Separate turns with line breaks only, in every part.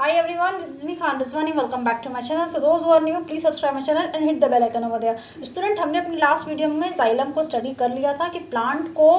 Hi everyone, this is me Khan Rizwani. Welcome back to my channel. So those who are new, please subscribe my channel and hit the bell icon over there. Student, हमने अपनी last video में xylem को study कर लिया था कि plant को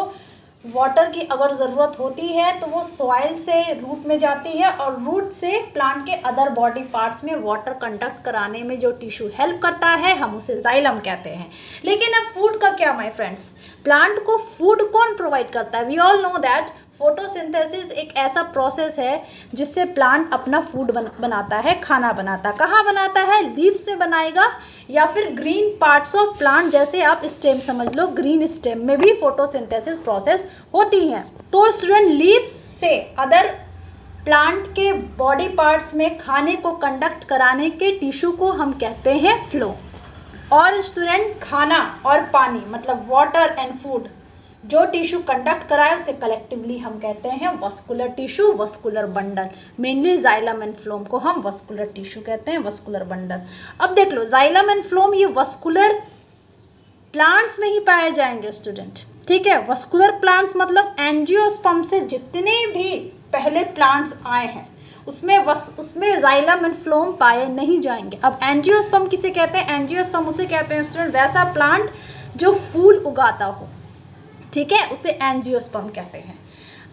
water की अगर ज़रूरत होती है तो वो सॉइल से रूट में जाती है और रूट से प्लांट के अदर बॉडी पार्ट्स में वाटर कंडक्ट कराने में जो टिश्यू हेल्प करता है हम उसे जाइलम कहते हैं। लेकिन अब फूड का क्या माय फ्रेंड्स, प्लांट को फूड कौन प्रोवाइड करता है? We all know that photosynthesis एक ऐसा प्रोसेस है जिससे प्लांट अपना फूड बनाता है, खाना बनाता है। कहाँ बनाता है? लीव्स में बनाएगा या फिर ग्रीन पार्ट्स ऑफ प्लांट, जैसे आप स्टेम समझ लो, ग्रीन स्टेम में भी फोटोसिंथेसिस प्रोसेस होती है। तो स्टूडेंट, लीव्स से अदर प्लांट के बॉडी पार्ट्स में खाने को कंडक्ट कराने के टिश्यू को हम कहते हैं फ्लो। और स्टूडेंट, खाना और पानी मतलब वाटर एंड फूड जो टिश्यू कंडक्ट कराए उसे कलेक्टिवली हम कहते हैं vascular tissue, vascular bundle. Mainly xylem and phloem को हम वस्कुलर टिश्यू कहते हैं, वस्कुलर बंडल। अब देख लो, जाइलम एंड फ्लोम ये वस्कुलर प्लांट्स में ही पाए जाएंगे स्टूडेंट, ठीक है। वस्कुलर प्लांट्स मतलब एंजियोस्पर्म से जितने भी पहले प्लांट्स आए हैं उसमें जाइलम एंड फ्लोम पाए नहीं जाएंगे। अब एंजियोस्पर्म किसे कहते हैं? एंजियोस्पर्म उसे कहते हैं स्टूडेंट वैसा प्लांट जो फूल उगाता हो, ठीक है, उसे एंजियोस्पर्म कहते हैं।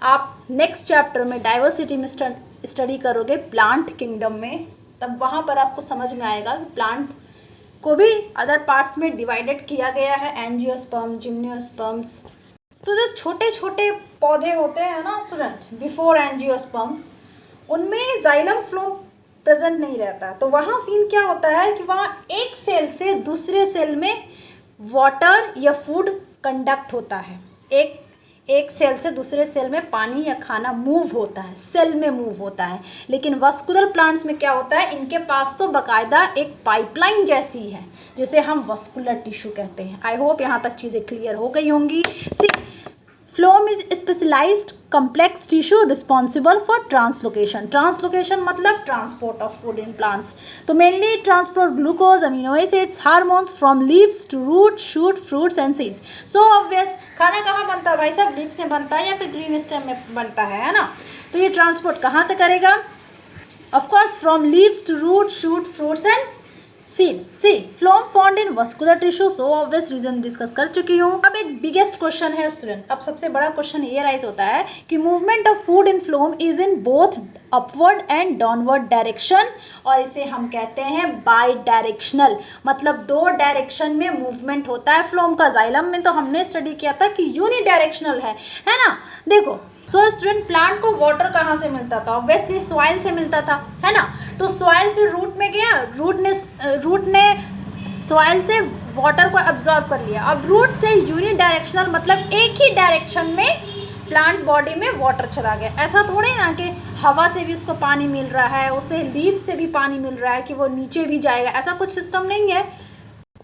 आप नेक्स्ट चैप्टर में डाइवर्सिटी में स्टडी करोगे प्लांट किंगडम में, तब वहाँ पर आपको समझ में आएगा कि प्लांट को भी अदर पार्ट्स में डिवाइडेड किया गया है, एंजियोस्पर्म, जिम्नोस्पर्म्स। तो जो छोटे छोटे पौधे होते हैं ना स्टूडेंट, बिफोर एंजियोस्पर्म्स, उनमें जाइलम फ्लोम प्रेजेंट नहीं रहता। तो वहाँ सीन क्या होता है कि वहाँ एक सेल से दूसरे सेल में वाटर या फूड कंडक्ट होता है। एक सेल से दूसरे सेल में पानी या खाना मूव होता है, सेल में मूव होता है। लेकिन वस्कुलर प्लांट्स में क्या होता है, इनके पास तो बाकायदा एक पाइपलाइन जैसी है जिसे हम वस्कुलर टिश्यू कहते हैं। आई होप यहाँ तक चीज़ें क्लियर हो गई होंगी। See, phloem is specialised complex tissue responsible for translocation। Translocation मतलब transport of food in plants. तो mainly transport glucose, amino acids, hormones from leaves to root, shoot, fruits and seeds. So obvious, खाना कहाँ बनता है भाई साहब? Leaves से बनता है या फिर ग्रीन स्टेम में बनता है ना। तो ये ट्रांसपोर्ट कहाँ से करेगा? Of course from leaves to root, shoot, fruits and seed. See, phloem found in vascular tissue, so obvious reason discuss कर चुकी हूँ। अब एक बिगेस्ट क्वेश्चन है स्टूडेंट, अब सबसे बड़ा क्वेश्चन ये राइज होता है कि movement of food in phloem is in both upward and downward direction, और इसे हम कहते हैं बाई डायरेक्शनल, मतलब दो डायरेक्शन में मूवमेंट होता है फ्लोम का। जाइलम में तो हमने स्टडी किया था कि यूनिडायरेक्शनल है ना। देखो, सो स्टूडेंट, प्लांट को वाटर कहाँ से मिलता था? ऑब्वियसली सॉइल से मिलता था, है ना। तो सॉइल से रूट में गया, रूट ने सॉइल से वाटर को एब्जॉर्ब कर लिया। अब रूट से यूनिडायरेक्शनल मतलब एक ही डायरेक्शन में प्लांट बॉडी में वाटर चला गया। ऐसा थोड़े ना कि हवा से भी उसको पानी मिल रहा है, उसे लीव से भी पानी मिल रहा है कि वो नीचे भी जाएगा, ऐसा कुछ सिस्टम नहीं है।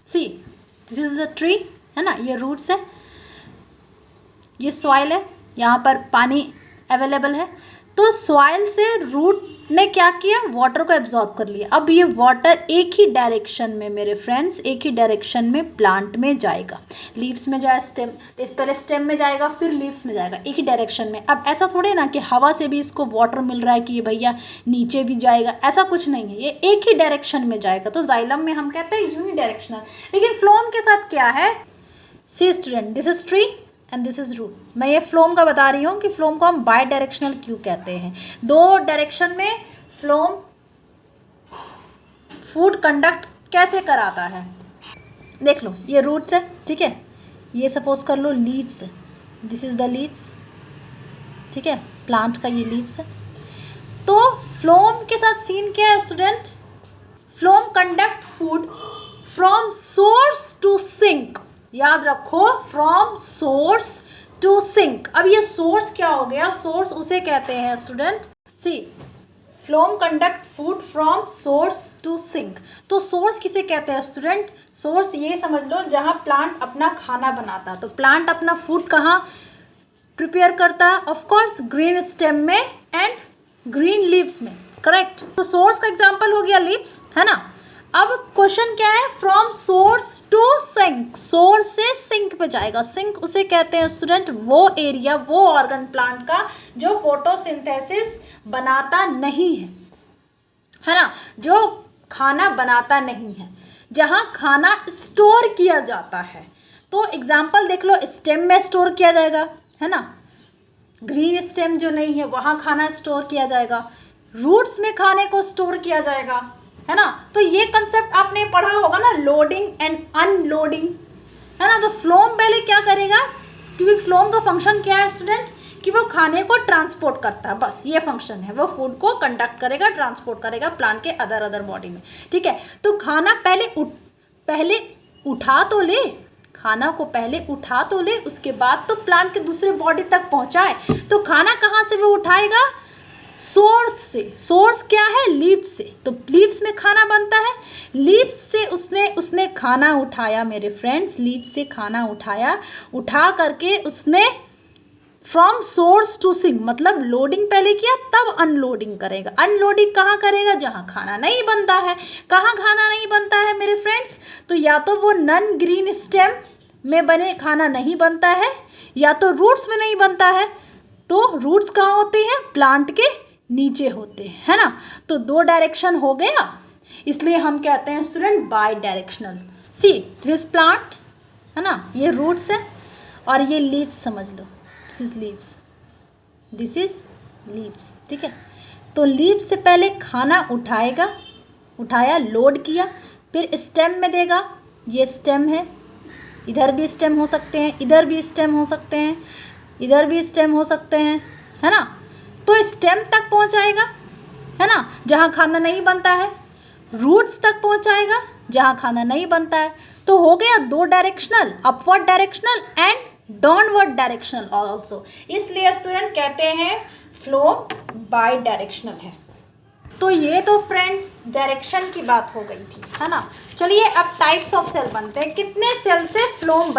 सी, दिस इज द ट्री, है ना, ये रूट्स है, ये सॉइल है, यहाँ पर पानी अवेलेबल है। तो सॉइल से रूट ने क्या किया? वाटर को एब्जॉर्ब कर लिया। अब ये वाटर एक ही डायरेक्शन में मेरे फ्रेंड्स, एक ही डायरेक्शन में प्लांट में जाएगा। लीव्स में जाए, स्टेम, पहले स्टेम में जाएगा फिर लीव्स में जाएगा, एक ही डायरेक्शन में। अब ऐसा थोड़े ना कि हवा से भी इसको वाटर मिल रहा है कि ये भैया नीचे भी जाएगा, ऐसा कुछ नहीं है, ये एक ही डायरेक्शन में जाएगा। तो जाइलम में हम कहते हैं यूनिडायरेक्शनल। लेकिन फ्लोम के साथ क्या है? See student, this is tree and this is root. मैं ये फ्लोम का बता रही हूँ कि फ्लोम को हम बाई डायरेक्शनल क्यों कहते हैं। दो डायरेक्शन में फ्लोम फूड कंडक्ट कैसे कराता है? देख लो, ये रूट्स है, ठीक है, ये सपोज कर लो लीव्स है, दिस इज द लीव्स, ठीक है, प्लांट का ये लीव्स है। तो फ्लोम के साथ सीन क्या है student? Phloem conduct food from source to sink. याद रखो, फ्रॉम सोर्स टू सिंक। अब ये सोर्स क्या हो गया? सोर्स उसे कहते हैं student, see, phloem conduct food from source to sink. तो सोर्स किसे कहते हैं स्टूडेंट? सोर्स ये समझ लो जहाँ प्लांट अपना खाना बनाता है। तो प्लांट अपना फूड कहाँ प्रिपेयर करता है? ऑफकोर्स ग्रीन स्टेम में एंड ग्रीन लीव्स में, करेक्ट। तो सोर्स का एग्जाम्पल हो गया लीव्स, है ना। अब क्वेश्चन क्या है? From source to sink, source से सिंक पे जाएगा। सिंक उसे कहते हैं स्टूडेंट वो एरिया, वो ऑर्गन प्लांट का जो फोटोसिंथेसिस बनाता नहीं है, है ना, जो खाना बनाता नहीं है, जहाँ खाना स्टोर किया जाता है। तो एग्जाम्पल देख लो, स्टेम में स्टोर किया जाएगा, है ना, ग्रीन स्टेम जो नहीं है वहाँ खाना स्टोर किया जाएगा, रूट्स में खाने को स्टोर किया जाएगा, है ना। तो ये कंसेप्ट आपने पढ़ा होगा ना, लोडिंग एंड अनलोडिंग, है ना। तो फ्लोम पहले क्या करेगा, क्योंकि फ्लोम का फंक्शन क्या है स्टूडेंट, कि वो खाने को ट्रांसपोर्ट करता है, बस ये फंक्शन है, वो फूड को कंडक्ट करेगा, ट्रांसपोर्ट करेगा प्लांट के अदर बॉडी में, ठीक है। तो खाना पहले उठा तो ले, खाना को पहले उठा तो ले, उसके बाद तो प्लांट के दूसरे बॉडी तक पहुंचाए। तो खाना कहाँ से वो उठाएगा, सोर्स से। सोर्स क्या है, लीव्स से। तो लीव्स में खाना बनता है, लीव्स से उसने खाना उठाया मेरे फ्रेंड्स, लीव्स से खाना उठाया, उठा करके उसने फ्रॉम सोर्स टू सिंक, मतलब लोडिंग पहले किया तब अनलोडिंग करेगा। अनलोडिंग कहाँ करेगा, जहाँ खाना नहीं बनता है। कहाँ खाना नहीं बनता है मेरे फ्रेंड्स, तो या तो वो नॉन ग्रीन स्टेम में बने खाना नहीं बनता है, या तो रूट्स में नहीं बनता है। तो रूट्स कहाँ होते हैं, प्लांट के नीचे होते हैं, है ना। तो दो डायरेक्शन हो गया, इसलिए हम कहते हैं student bidirectional. See this plant, है ना, ये रूट्स है और ये लीव्स समझ लो, this is leaves, this is leaves, ठीक है। तो लीव्स से पहले खाना उठाएगा, उठाया, लोड किया, फिर स्टेम में देगा, ये स्टेम है, इधर भी स्टेम हो सकते हैं, इधर भी स्टेम हो सकते हैं, इधर भी स्टेम हो सकते हैं, है ना। तो स्टेम तक पहुंचाएगा, है ना, जहाँ खाना नहीं बनता है, रूट्स तक पहुंचाएगा जहाँ खाना नहीं बनता है। तो हो गया दो directional, upward directional and downward directional also. इसलिए स्टूडेंट कहते हैं फ्लो बाई डायरेक्शनल है। तो ये तो फ्रेंड्स डायरेक्शन की बात हो गई थी, है ना। चलिए अब टाइप्स ऑफ सेल बनते हैं, कितने सेल से फ्लोम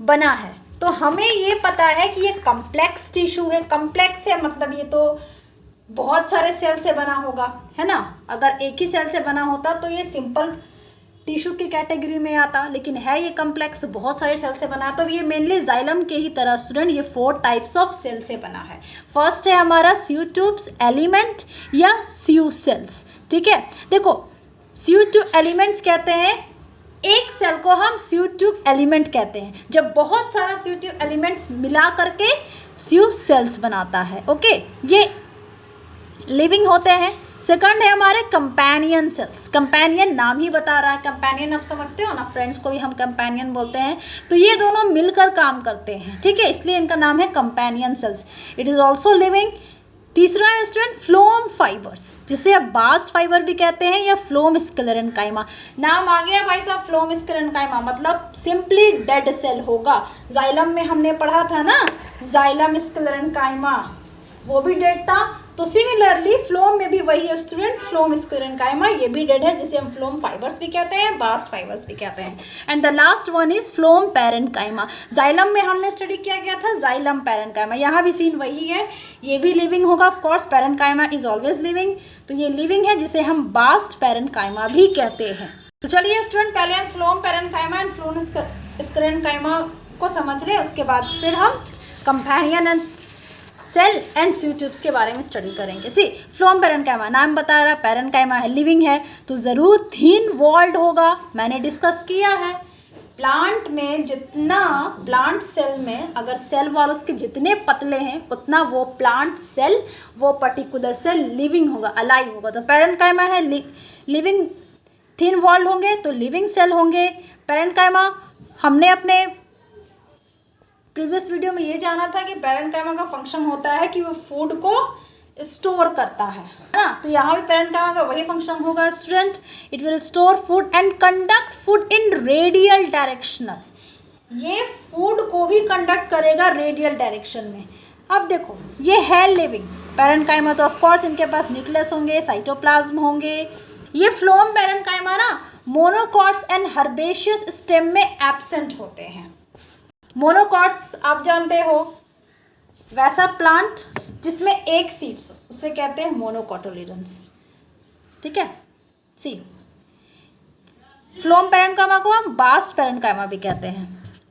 बना है। तो हमें ये पता है कि ये कम्प्लेक्स टिश्यू है। कम्प्लेक्स है मतलब ये तो बहुत सारे सेल से बना होगा, है ना। अगर एक ही सेल से बना होता तो ये सिंपल टिश्यू की कैटेगरी में आता, लेकिन है ये कम्प्लेक्स, बहुत सारे सेल से बना है। तो ये मेनली जाइलम के ही तरह स्टूडेंट ये 4 टाइप्स ऑफ सेल से बना है। फर्स्ट है हमारा स्यू ट्यूब्स एलिमेंट या स्यू सेल्स, ठीक है। देखो स्यू ट्यूब एलिमेंट्स कहते हैं, एक सेल को हम स्यू ट्यूब एलिमेंट कहते हैं जब बहुत सारा स्यू ट्यूब एलिमेंट्स मिला करके स्यू सेल्स बनाता है, ओके। ये लिविंग होते हैं। सेकंड है हमारे कंपेनियन सेल्स। कंपेनियन नाम ही बता रहा है, कंपेनियन आप समझते हो ना, फ्रेंड्स को भी हम कंपेनियन बोलते हैं। तो ये दोनों मिलकर काम करते हैं, ठीक है, इसलिए इनका नाम है companion cells. It is also living. तीसरा है स्टूडेंट फ्लोम फाइबर्स, जिसे आप बास्ट फाइबर भी कहते हैं या फ्लोम स्क्लेरेनकाइमा। नाम आ गया भाई साहब, फ्लोम स्क्लेरेनकाइमा मतलब सिंपली डेड सेल होगा। जाइलम में हमने पढ़ा था ना, जाइलम स्क्लेरेनकाइमा, वो भी डेड था। तो सिमिलरली फ्लोम में भी वही है स्टूडेंट, फ्लोम स्क्लेरेनकाइमा, ये भी डेड है, जिसे हम फ्लोम फाइबर्स भी कहते हैं, बास्ट फाइबर्स भी कहते हैं। And the last one is phloem parenchyma. Xylem में हमने स्टडी किया गया था जाइलम पैरेन्काइमा, यहाँ भी सीन वही है, ये भी लिविंग होगा of course, parenchyma is always living. तो ये लिविंग है, जिसे हम बास्ट पैरेन्काइमा भी कहते हैं। तो चलिए स्टूडेंट पहले हम phloem parenchyma and phloem sclerenchyma को समझ लें, उसके बाद फिर हम companion and cell and sieve tubes के बारे में स्टडी करेंगे। सी फ्लोम पैरेन्काइमा नाम बता रहा, पैरेन्काइमा है, लिविंग है, तो ज़रूर थिन वॉल्ड होगा। मैंने डिस्कस किया है प्लांट में, जितना प्लांट सेल में अगर सेल वॉल उसके जितने पतले हैं उतना वो प्लांट सेल, वो पर्टिकुलर सेल लिविंग होगा, अलाइव होगा। तो पैरेन्काइमा है लिविंग, थिन वॉल्ड होंगे तो लिविंग सेल होंगे। पैरेन्काइमा हमने अपने प्रीवियस वीडियो में ये जाना था कि पैरेन्काइमा का फंक्शन होता है कि वो फूड को स्टोर करता है ना। तो यहाँ भी पैरेन्काइमा का वही फंक्शन होगा student, it will store food and conduct food in radial directional. ये फूड को भी कंडक्ट करेगा रेडियल डायरेक्शन में। अब देखो ये है लिविंग पैरेन्काइमा, तो ऑफकोर्स इनके पास न्यूक्लियस होंगे, साइटोप्लाज्म होंगे। ये फ्लोम पैरेन्काइमा ना मोनोकॉट्स एंड हर्बेशियस स्टेम में एब्सेंट होते हैं। मोनोकॉट्स आप जानते हो, वैसा प्लांट जिसमें एक सीड्स हो उसे कहते हैं मोनोकॉटिलिडन्स, ठीक है। सी फ्लोम पैरेन्काइमा को हम बास्ट पैरेन्काइमा भी कहते हैं,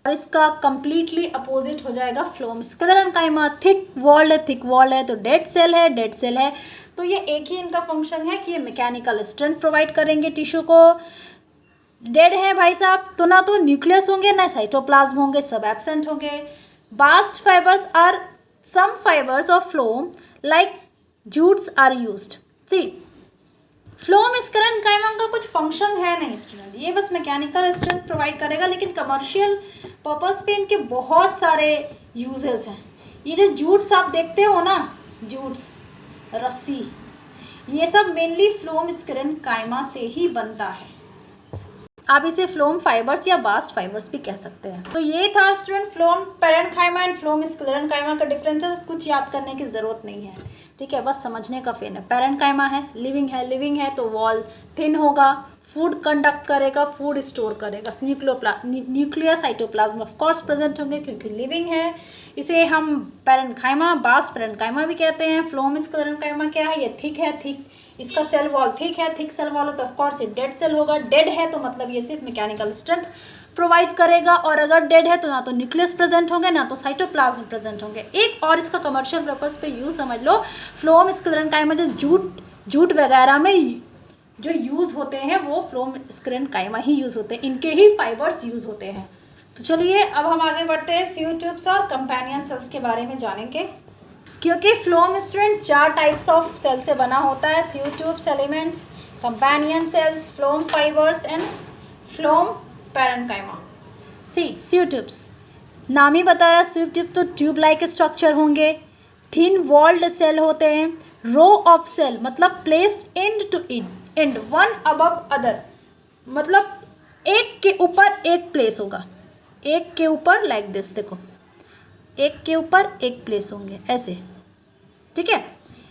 और इसका कंप्लीटली अपोजिट हो जाएगा फ्लोम स्क्लेरेनकाइमा। थिक वॉल्ड है, थिक वॉल्ड है तो डेड सेल है, डेड सेल है तो ये एक ही इनका फंक्शन है कि ये मैकेनिकल स्ट्रेंथ प्रोवाइड करेंगे टिश्यू को। डेड है भाई साहब तो ना तो न्यूक्लियस होंगे ना साइटोप्लाज्म होंगे, सब एब्सेंट होंगे। Bast fibres are some fibres of phloem like jutes are used. See phloem sclerenchyma का कुछ फंक्शन है नहीं स्टूडेंट, ये बस मैकेनिकल स्ट्रेंथ प्रोवाइड करेगा, लेकिन कमर्शियल पर्पस पे इनके बहुत सारे यूजेस हैं। ये जो जूट्स आप देखते हो ना, जूट्स रस्सी, ये सब मेनली फ्लोम स्क्लेरेन्काइमा से ही बनता है। आप इसे फ्लोम फाइबर्स या बास्ट फाइबर्स भी कह सकते हैं। तो ये था student phloem parenchyma and phloem sclerenchyma का डिफरेंसेस। कुछ याद करने की जरूरत नहीं है, ठीक है, बस समझने का फेन है। पैरेन्काइमा है, लिविंग है तो वॉल थिन होगा, फूड कंडक्ट करेगा, फूड स्टोर करेगा। Nuclear cytoplasm of course present होंगे क्योंकि लिविंग है। इसे हम पैरेन्काइमा, बास्ट पैरेन्काइमा भी कहते हैं। फ्लोम स्क्लेरेन्काइमा क्या है, ये थिक है, थिक इसका सेल वॉल थिक है, थिक सेल वॉल हो तो ऑफकोर्स ये डेड सेल होगा। डेड है तो मतलब ये सिर्फ मैकेनिकल स्ट्रेंथ प्रोवाइड करेगा, और अगर डेड है तो ना तो न्यूक्लियस प्रेजेंट होंगे ना तो साइटोप्लाज्म प्रेजेंट होंगे। एक और इसका कमर्शियल पर्पस पे यूज समझ लो, फ्लोम स्क्लेरेन्काइमा जो जूट वगैरह में जो यूज़ होते हैं वो फ्लोम स्क्लेरेन्काइमा ही यूज़ होते हैं, इनके ही फाइबर्स यूज़ होते हैं। तो चलिए अब हम आगे बढ़ते हैं सीयू ट्यूब्स और कंपेनियन सेल्स के बारे में जानेंगे। क्योंकि phloem student 4 types of cell से बना होता है, sieve tubes elements, companion cells, phloem fibres and phloem parenchyma. Sieve tubes नाम ही बता रहा है, सीयू ट्यूब तो ट्यूब लाइक स्ट्रक्चर होंगे, थिन वॉल्ड सेल होते हैं, रो ऑफ सेल मतलब placed end to end one above other, मतलब एक के ऊपर एक प्लेस होगा, एक के ऊपर लाइक दिस, देखो एक के ऊपर एक प्लेस होंगे ऐसे, ठीक है।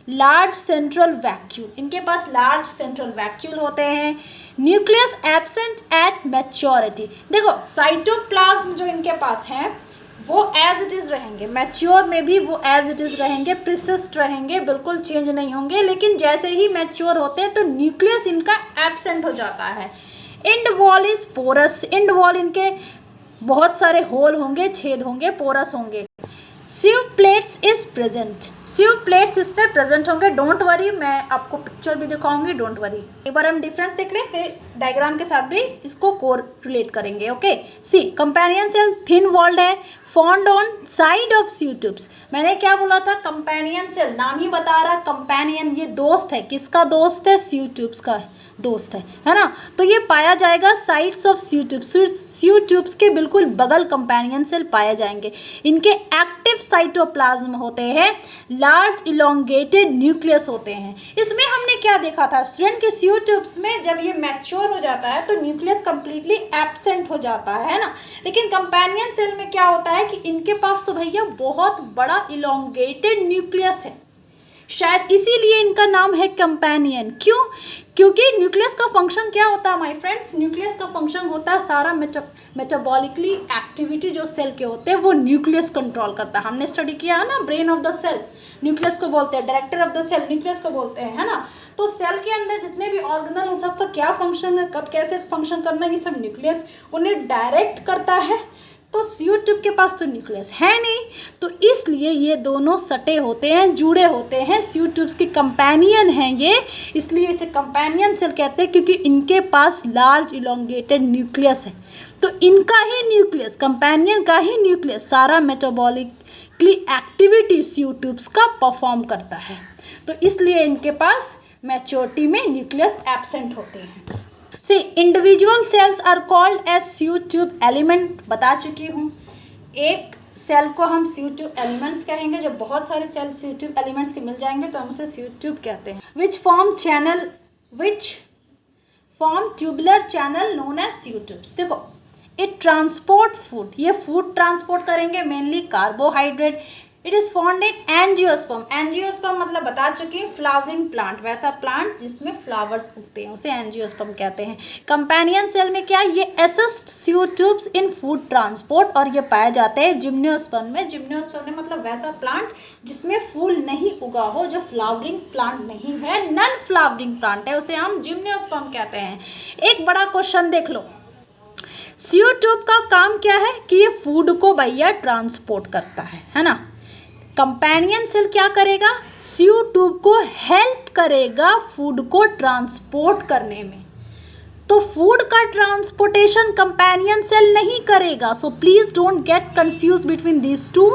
लार्ज सेंट्रल वैक्यूल, इनके पास लार्ज सेंट्रल वैक्यूल होते हैं। न्यूक्लियस एब्सेंट एट मैच्योरिटी, देखो साइटोप्लाज्म जो इनके पास है वो एज इट इज़ रहेंगे, मैच्योर में भी वो एज इट इज़ रहेंगे, प्रिसिस्ट रहेंगे, बिल्कुल चेंज नहीं होंगे। लेकिन जैसे ही मैच्योर होते हैं तो न्यूक्लियस इनका एब्सेंट हो जाता है। And wall is porous, and wall इनके बहुत सारे होल होंगे, छेद होंगे, पोरस होंगे। Sieve plates is present, sieve plates इसमें प्रेजेंट होंगे, डोंट वरी, मैं आपको पिक्चर भी दिखाऊंगी, डोंट वरी। एक बार हम डिफरेंस देख रहे हैं, फिर डायग्राम के साथ भी इसको कोरिलेट करेंगे। ओके, सी कंपेनियन सेल थिन वॉल्ड है, found on side of sieve tubes. मैंने क्या बोला था, कंपेनियन सेल, नाम ही बता रहा, कंपेनियन ये दोस्त है, किसका दोस्त है, सीव ट्यूब्स का दोस्त है ना। तो ये पाया जाएगा sides of sieve tubes, sieve tubes के बिल्कुल बगल कंपेनियन सेल पाए जाएंगे। इनके एक्टिव साइटोप्लाज्म होते हैं, लार्ज इलोंगेटेड न्यूक्लियस होते हैं। इसमें हमने क्या देखा था स्टूडेंट कि सीव ट्यूब्स में जब ये मैच्योर हो जाता है तो न्यूक्लियस कंप्लीटली एब्सेंट हो जाता है ना। लेकिन कंपेनियन सेल में क्या होता है कि इनके पास तो भैया बहुत बड़ा इलोंगेटेड न्यूक्लियस है, शायद इसीलिए इनका नाम है कंपेनियन। क्यों? क्योंकि न्यूक्लियस का फंक्शन क्या होता है माय फ्रेंड्स, न्यूक्लियस का फंक्शन होता है सारा मेटाबॉलिकली एक्टिविटी जो सेल के होते हैं वो न्यूक्लियस कंट्रोल करता है। हमने स्टडी किया है ना, brain of the cell nucleus को बोलते हैं, director of the cell nucleus को बोलते हैं, है ना। तो सेल के अंदर जितने भी ऑर्गेनल हैं सबका क्या फंक्शन है, कब कैसे फंक्शन करना है, ये सब न्यूक्लियस उन्हें डायरेक्ट करता है। तो सीयू ट्यूब के पास तो न्यूक्लियस है नहीं, तो इसलिए ये दोनों सटे होते हैं, जुड़े होते हैं, सीयू ट्यूब्स के कंपेनियन हैं ये, इसलिए इसे कंपेनियन सेल कहते हैं क्योंकि इनके पास लार्ज इलोंगेटेड न्यूक्लियस है। तो इनका ही न्यूक्लियस, कंपेनियन का ही न्यूक्लियस सारा मेटाबॉलिकली एक्टिविटी सीयू ट्यूब्स का परफॉर्म करता है। तो इसलिए इनके पास मैच्योरिटी में न्यूक्लियस एब्सेंट होते हैं। See, individual cells are called as sieve tube element, बता चुकी हूँ। एक सेल को हम सीयू ट्यूब एलिमेंट्स कहेंगे, जब बहुत सारे सेल सीयू ट्यूब एलिमेंट्स के मिल जाएंगे तो हम उसे सीयू ट्यूब कहते हैं। Which form tubular channel known as sieve tubes. देखो, इट ट्रांसपोर्ट फूड, ये फूड ट्रांसपोर्ट करेंगे, mainly carbohydrate. It is found in angiosperm, angiosperm मतलब बता चुकी हूँ फ्लावरिंग प्लांट, वैसा प्लांट जिसमें फ्लावर्स उगते हैं उसे एंजियोस्पर्म कहते हैं। कंपेनियन सेल में क्या, ये assist sieve tubes in food transport, और ये पाए जाते हैं जिम्नोस्पर्म में। जिम्नोस्पर्म में मतलब वैसा प्लांट जिसमें फूल नहीं उगा हो, जो फ्लावरिंग प्लांट नहीं है, नॉन फ्लावरिंग प्लांट है, उसे हम जिम्नोस्पर्म कहते हैं। एक बड़ा क्वेश्चन देख लो, सीयू ट्यूब का काम क्या है कि ये फूड को भैया ट्रांसपोर्ट करता है ना। कंपेनियन सेल क्या करेगा, सीयू ट्यूब को हेल्प करेगा फूड को ट्रांसपोर्ट करने में। तो फूड का ट्रांसपोर्टेशन कंपेनियन सेल नहीं करेगा। So please don't get confuse between these two.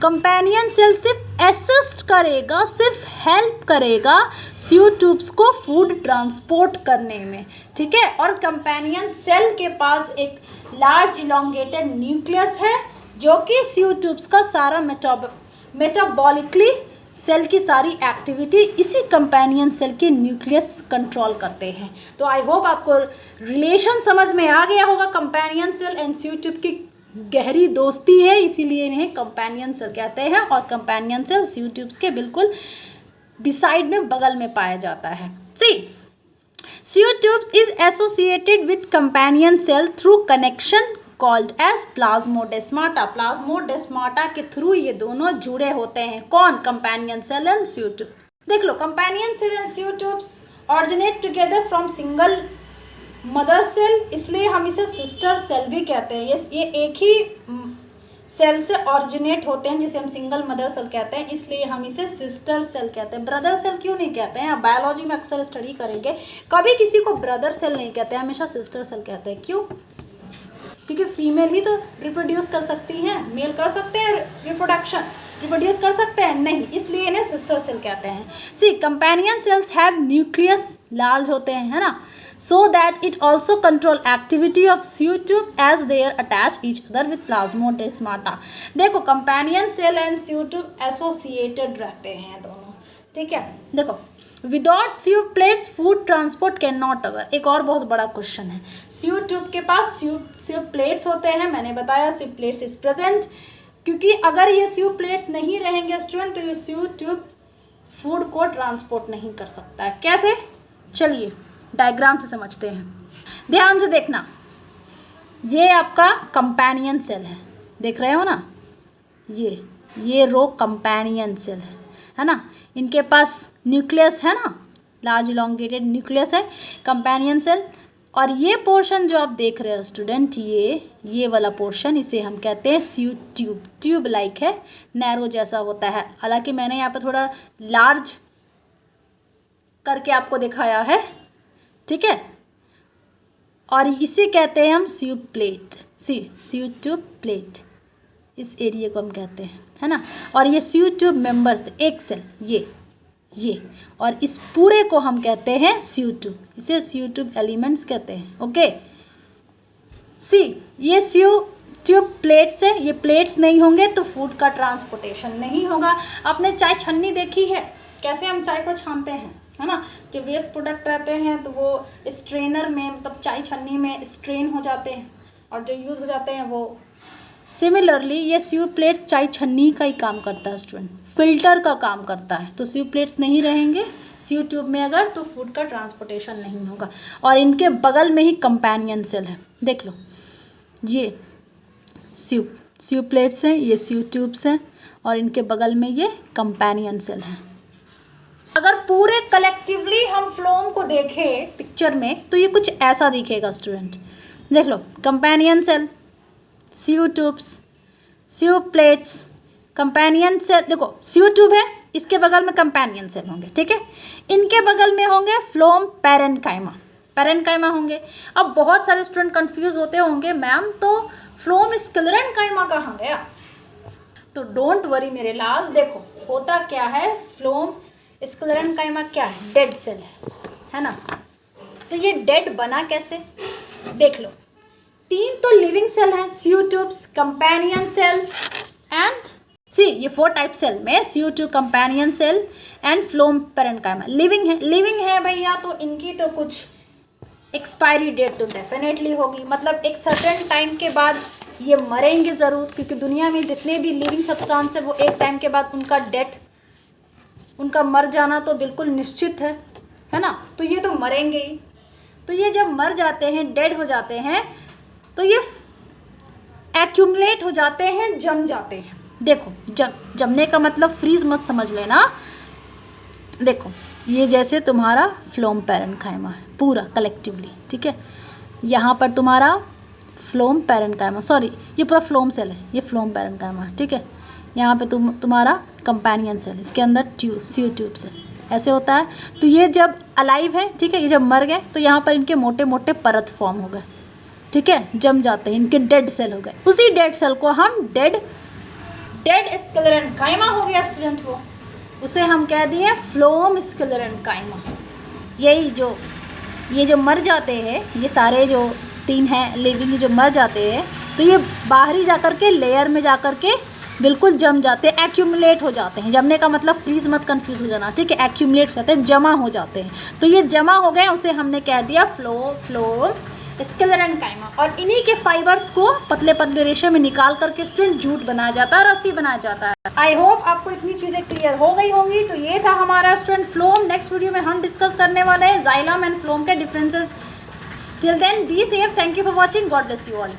Companion cell सिर्फ असिस्ट करेगा, सिर्फ हेल्प करेगा सीयू ट्यूब्स को फूड ट्रांसपोर्ट करने में, ठीक है। और कंपेनियन सेल के पास एक लार्ज इलोंगेटेड न्यूक्लियस है जो कि सीयू ट्यूब्स का सारा मेटाबॉलिकली सेल की सारी एक्टिविटी इसी कंपेनियन सेल के न्यूक्लियस कंट्रोल करते हैं। तो आई होप आपको रिलेशन समझ में आ गया होगा। Companion cell and sieve tube की गहरी दोस्ती है, इसीलिए इन्हें कंपेनियन सेल कहते हैं। और कंपेनियन सेल सीयू ट्यूब्स के बिल्कुल बिसाइड में, बगल में पाया जाता है। See, sieve tubes is associated with companion cell through connection called as plasmodesmata. Plasmodesmata के थ्रू ये दोनों जुड़े होते हैं। कौन? Companion cell and sieve tube. देख लो, companion cell and sieve tubes originate together from single mother cell, इसलिए हम इसे सिस्टर सेल भी कहते हैं। ये एक ही सेल से ऑरिजिनेट होते हैं, जिसे हम सिंगल मदर सेल कहते हैं, इसलिए हम इसे सिस्टर सेल कहते हैं। ब्रदर सेल क्यों नहीं कहते हैं? आप बायोलॉजी में अक्सर स्टडी करेंगे, कभी किसी को ब्रदर सेल नहीं कहते हैं, हमेशा सिस्टर सेल कहते हैं। क्यों? क्योंकि फीमेल ही तो रिप्रोड्यूस कर सकती हैं, मेल कर सकते हैं रिप्रोड्यूस कर सकते हैं नहीं, इसलिए इन्हें सिस्टर सेल कहते हैं। See, companion cells have nucleus large होते हैं, है ना, so that it also control activity of sieve tube as they are attach each other with plasmodesmata. देखो, companion cell and sieve tube associated रहते हैं दोनों, ठीक है। देखो, without sieve plates food transport can not अगर। एक और बहुत बड़ा क्वेश्चन है, सीयू ट्यूब के पास सीयू प्लेट्स होते हैं, मैंने बताया सीयू प्लेट्स इज प्रेजेंट, क्योंकि अगर ये सीयू प्लेट्स नहीं रहेंगे स्टूडेंट तो ये सीयू ट्यूब फूड को ट्रांसपोर्ट नहीं कर सकता है। कैसे? चलिए डायग्राम से समझते हैं, ध्यान से देखना। ये आपका कंपेनियन सेल है, देख रहे हो ना, ये रो कंपेनियन सेल है ना, इनके पास न्यूक्लियस है ना, लार्ज इलोंगेटेड न्यूक्लियस है कंपेनियन सेल। और ये पोर्शन जो आप देख रहे हो स्टूडेंट, ये वाला पोर्शन, इसे हम कहते हैं सीयू ट्यूब। ट्यूब लाइक है, नैरो जैसा होता है, हालांकि मैंने यहाँ पे थोड़ा लार्ज करके आपको दिखाया है, ठीक है। और इसे कहते हैं हम sieve plate, sieve tube plate, इस एरिया को हम कहते हैं, है ना। और ये सीयू ट्यूब मेंबर्स, एक सेल, ये और इस पूरे को हम कहते हैं सीयू ट्यूब, इसे सीयू ट्यूब एलिमेंट्स कहते हैं। ओके, सी, ये सीयू ट्यूब प्लेट्स है, ये प्लेट्स नहीं होंगे तो फूड का ट्रांसपोर्टेशन नहीं होगा। आपने चाय छन्नी देखी है, कैसे हम चाय को छानते हैं, है ना, जो वेस्ट प्रोडक्ट रहते हैं तो वो स्ट्रेनर में, मतलब चाय छन्नी में स्ट्रेन हो जाते हैं और जो यूज़ हो जाते हैं वो। सिमिलरली ये सीयू प्लेट्स चाय छन्नी का ही काम करता है स्टूडेंट, फिल्टर का काम करता है। तो सीयू प्लेट्स नहीं रहेंगे सीयू ट्यूब में अगर, तो फूड का ट्रांसपोर्टेशन नहीं होगा। और इनके बगल में ही कंपेनियन सेल है, देख लो, ये सीयू प्लेट्स हैं, ये सीयू ट्यूब्स हैं और इनके बगल में ये कंपेनियन सेल है। अगर पूरे कलेक्टिवली हम फ्लोम को देखें पिक्चर में तो ये कुछ ऐसा दिखेगा स्टूडेंट, देख लो, companion cell, sieve tubes, sieve plates, companion cell. देखो सीयू ट्यूब है, इसके बगल में कंपेनियन सेल होंगे, ठीक है। इनके बगल में होंगे फ्लोम पैरेन्काइमा होंगे। अब बहुत सारे स्टूडेंट कंफ्यूज होते होंगे, मैम तो फ्लोम स्क्लेरेन्काइमा कहाँ गया? तो डोंट वरी मेरे लाल, देखो होता क्या है, फ्लोम स्क्लेरेन्काइमा क्या है? डेड सेल है ना। तो ये डेड बना कैसे, देख लो, 3 तो लिविंग सेल हैं, sieve tubes, companion cell and ये 4 टाइप सेल में sieve tube, companion cell and phloem parenchyma living है भैया। तो इनकी तो कुछ एक्सपायरी डेट तो डेफिनेटली होगी, मतलब एक सर्टेन टाइम के बाद ये मरेंगे ज़रूर, क्योंकि दुनिया में जितने भी लिविंग सब्सटेंस है वो एक टाइम के बाद उनका मर जाना तो बिल्कुल निश्चित है ना। तो ये तो मरेंगे ही। तो ये जब मर जाते हैं, डेड हो जाते हैं, तो ये एक्यूमुलेट हो जाते हैं, जम जाते हैं। देखो जमने का मतलब फ्रीज मत समझ लेना। देखो ये जैसे तुम्हारा फ्लोम पैरेन्काइमा है पूरा कलेक्टिवली, ठीक है। यहाँ पर तुम्हारा फ्लोम पैरेन्काइमा, सॉरी ये पूरा फ्लोम सेल है, ये फ्लोम पैरेन्काइमा है, ठीक है। यहाँ पे तुम्हारा कंपेनियन सेल, इसके अंदर ट्यूब, सीड ट्यूब्स है, ऐसे होता है। तो ये जब अलाइव है, ठीक है, ये जब मर गए तो यहाँ पर इनके मोटे मोटे परत फॉर्म हो गए, ठीक है, जम जाते हैं, इनके डेड सेल हो गए। उसी डेड सेल को हम डेड स्क्लेरेन्काइमा हो गया स्टूडेंट, वो उसे हम कह दिए फ्लोम स्क्लेरेन्काइमा। यही जो ये जो मर जाते हैं, ये सारे जो 3 हैं लिविंग जो मर जाते हैं, तो ये बाहरी जाकर के लेयर में जाकर के बिल्कुल जम जाते हैं, एक्यूमुलेट हो जाते हैं। जमने का मतलब फ्रीज मत कंफ्यूज हो जाना, ठीक है, एक्यूमुलेट हो जाते हैं, जमा हो जाते हैं। तो ये जमा हो गए, उसे हमने कह दिया फ्लोम स्क्लेरेन्काइमा। और इन्हीं के फाइबर्स को पतले पतले रेशे में निकाल करके स्टूडेंट जूट बनाया जाता है, रस्सी बनाया जाता है। आई होप आपको इतनी चीज़ें क्लियर हो गई होंगी। तो ये था हमारा स्टूडेंट फ्लोम। नेक्स्ट वीडियो में हम डिस्कस करने वाले हैं जाइलम एंड फ्लोम के differences. Till then be safe, thank you for watching, god bless you all.